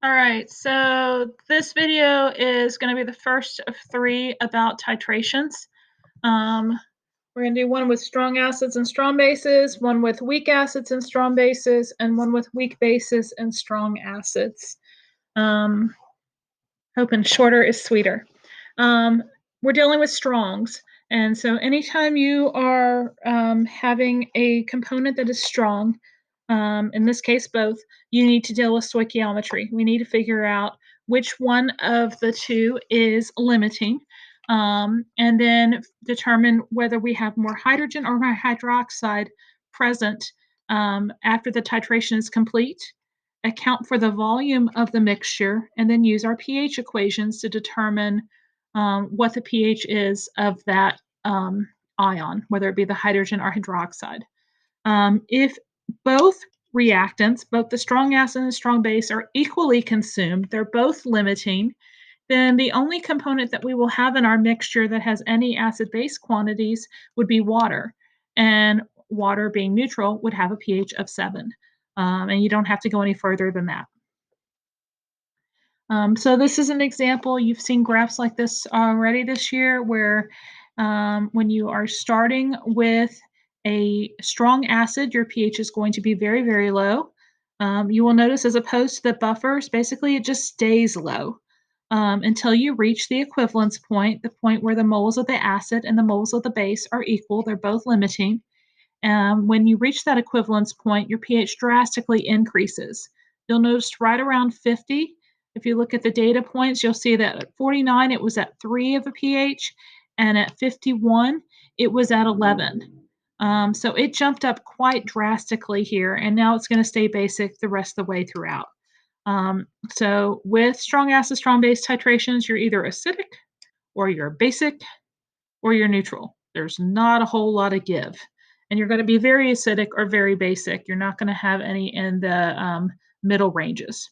All right, so this video is going to be the first of three about titrations. Um, we're going to do one with strong acids and strong bases, one with weak acids and strong bases, and one with weak bases and strong acids. Hoping shorter is sweeter. We're dealing with strongs, and so anytime you are having a component that is strong, in this case both, you need to deal with stoichiometry. We need to figure out which one of the two is limiting, and then determine whether we have more hydrogen or more hydroxide present after the titration is complete, account for the volume of the mixture, and then use our pH equations to determine what the pH is of that ion, whether it be the hydrogen or hydroxide. If both reactants, both the strong acid and the strong base, are equally consumed, they're both limiting, then the only component that we will have in our mixture that has any acid-base quantities would be water. And water, being neutral, would have a pH of 7. And you don't have to go any further than that. So this is an example. You've seen graphs like this already this year where when you are starting with a strong acid, your pH is going to be very, very low. You will notice as opposed to the buffers, basically it just stays low until you reach the equivalence point, the point where the moles of the acid and the moles of the base are equal. They're both limiting. When you reach that equivalence point, your pH drastically increases. You'll notice right around 50, if you look at the data points, you'll see that at 49, it was at 3 of a pH, and at 51, it was at 11. So it jumped up quite drastically here, and now it's going to stay basic the rest of the way throughout. So with strong acid, strong base titrations, you're either acidic, or you're basic, or you're neutral. There's not a whole lot of give. And you're going to be very acidic or very basic. You're not going to have any in the middle ranges.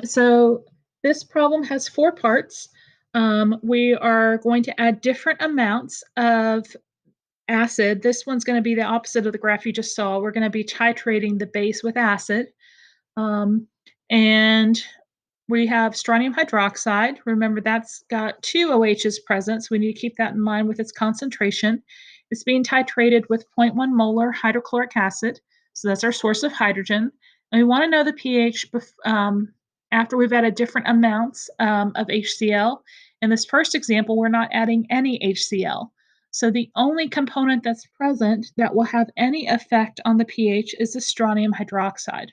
So this problem has 4 parts. We are going to add different amounts of acid. This one's going to be the opposite of the graph you just saw. We're going to be titrating the base with acid. And we have strontium hydroxide. Remember, that's got 2 OHs present, so we need to keep that in mind with its concentration. It's being titrated with 0.1 molar hydrochloric acid, so that's our source of hydrogen. And we want to know the pH after we've added different amounts of HCl. In this first example, we're not adding any HCl. So the only component that's present that will have any effect on the pH is the strontium hydroxide.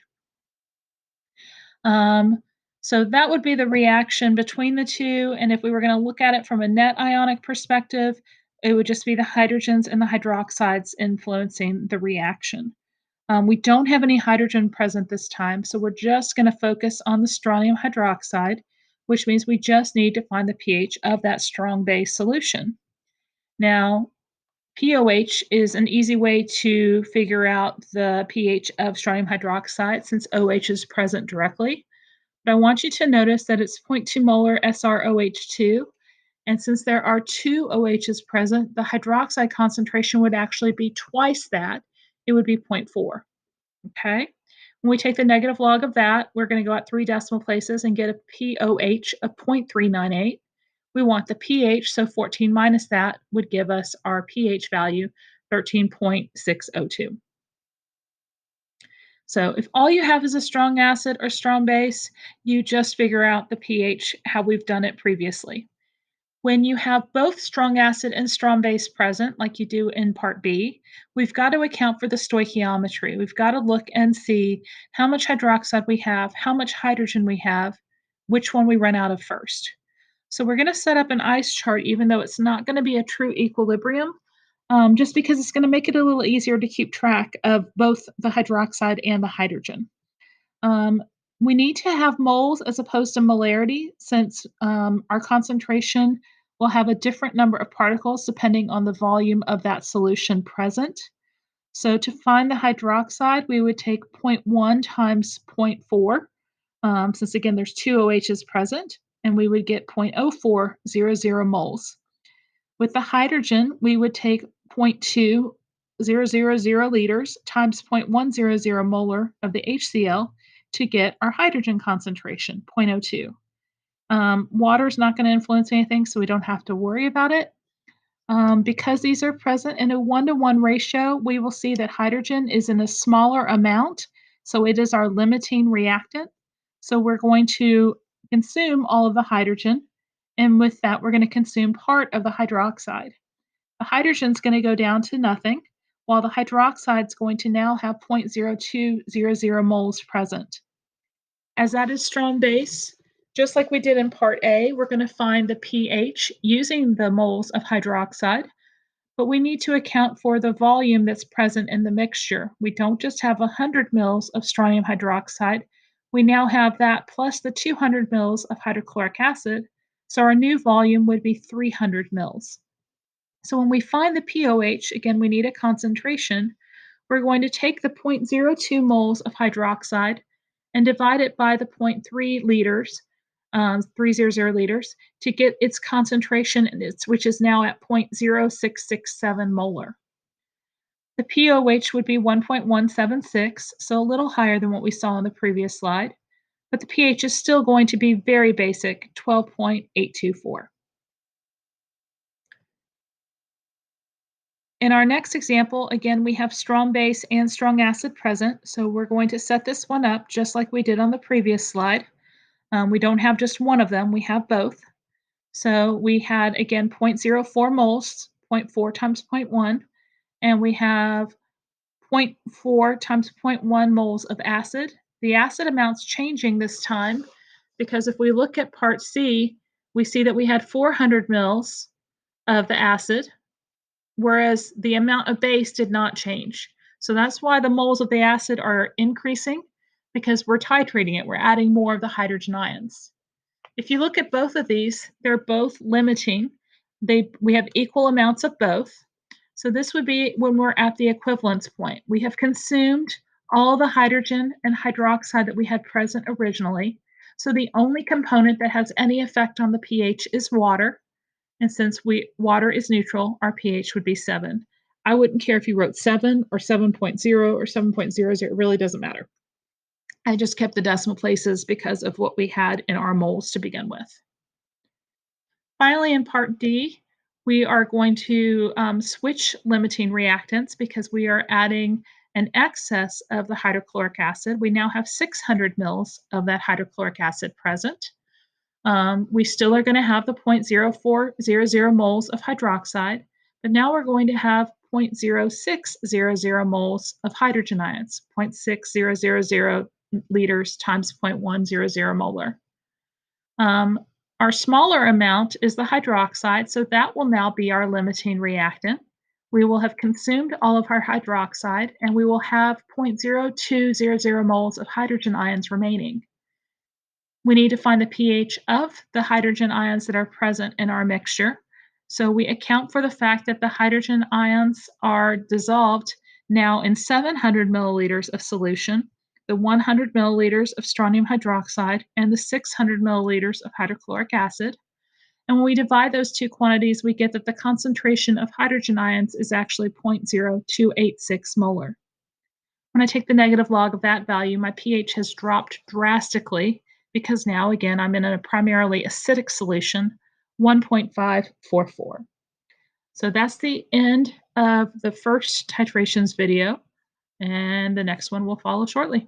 So that would be the reaction between the two. And if we were going to look at it from a net ionic perspective, it would just be the hydrogens and the hydroxides influencing the reaction. We don't have any hydrogen present this time, so we're just going to focus on the strontium hydroxide, which means we just need to find the pH of that strong base solution. Now, POH is an easy way to figure out the pH of strontium hydroxide since OH is present directly. But I want you to notice that it's 0.2 molar SrOH2. And since there are 2 OHs present, the hydroxide concentration would actually be twice that. It would be 0.4. Okay? When we take the negative log of that, we're going to go out 3 decimal places and get a POH of 0.398. We want the pH, so 14 minus that would give us our pH value, 13.602. So if all you have is a strong acid or strong base, you just figure out the pH how we've done it previously. When you have both strong acid and strong base present, like you do in part B, we've got to account for the stoichiometry. We've got to look and see how much hydroxide we have, how much hydrogen we have, which one we run out of first. So we're going to set up an ice chart, even though it's not going to be a true equilibrium, just because it's going to make it a little easier to keep track of both the hydroxide and the hydrogen. Um, we need to have moles as opposed to molarity since our concentration will have a different number of particles depending on the volume of that solution present. So to find the hydroxide, we would take 0.1 times 0.4, since again there's 2 OHs present, and we would get 0.0400 moles. With the hydrogen, we would take 0.2000 liters times 0.100 molar of the HCl to get our hydrogen concentration, 0.02. Water is not going to influence anything, so we don't have to worry about it. Because these are present in a 1-to-1 ratio, we will see that hydrogen is in a smaller amount, so it is our limiting reactant. So we're going to consume all of the hydrogen, and with that, we're going to consume part of the hydroxide. The hydrogen is going to go down to nothing, while the hydroxide is going to now have 0.0200 moles present. As that is strong base, just like we did in part A, we're going to find the pH using the moles of hydroxide, but we need to account for the volume that's present in the mixture. We don't just have 100 mils of strontium hydroxide, we now have that plus the 200 mils of hydrochloric acid, so our new volume would be 300 mils. So when we find the pOH, again, we need a concentration. We're going to take the 0.02 moles of hydroxide and divide it by the zero point 0.3 liters, 300 liters, to get its concentration, which is now at 0.0667 molar. The pOH would be 1.176, so a little higher than what we saw on the previous slide, but the pH is still going to be very basic, 12.824. In our next example, again, we have strong base and strong acid present, so we're going to set this one up just like we did on the previous slide. We don't have just one of them, we have both. So we had, again, 0.04 moles, zero point 0.4 times 0.1, and we have 0.4 times zero point 0.1 moles of acid. The acid amount's changing this time because if we look at part C, we see that we had 400 mils of the acid, whereas the amount of base did not change. So that's why the moles of the acid are increasing, because we're titrating it. We're adding more of the hydrogen ions. If you look at both of these, they're both limiting. We have equal amounts of both. So this would be when we're at the equivalence point. We have consumed all the hydrogen and hydroxide that we had present originally. So the only component that has any effect on the pH is water. And since water is neutral, our pH would be 7. I wouldn't care if you wrote 7 or 7.0 or 7.00. It really doesn't matter. I just kept the decimal places because of what we had in our moles to begin with. Finally, in part D, we are going to switch limiting reactants because we are adding an excess of the hydrochloric acid. We now have 600 mils of that hydrochloric acid present. We still are going to have the 0.0400 moles of hydroxide, but now we're going to have 0.0600 moles of hydrogen ions, 0.6000 liters times 0.100 molar. Our smaller amount is the hydroxide, so that will now be our limiting reactant. We will have consumed all of our hydroxide, and we will have 0.0200 moles of hydrogen ions remaining. We need to find the pH of the hydrogen ions that are present in our mixture. So we account for the fact that the hydrogen ions are dissolved now in 700 milliliters of solution, the 100 milliliters of strontium hydroxide, and the 600 milliliters of hydrochloric acid. And when we divide those two quantities, we get that the concentration of hydrogen ions is actually 0.0286 molar. When I take the negative log of that value, my pH has dropped drastically because now, again, I'm in a primarily acidic solution, 1.544. So that's the end of the first titrations video, and the next one will follow shortly.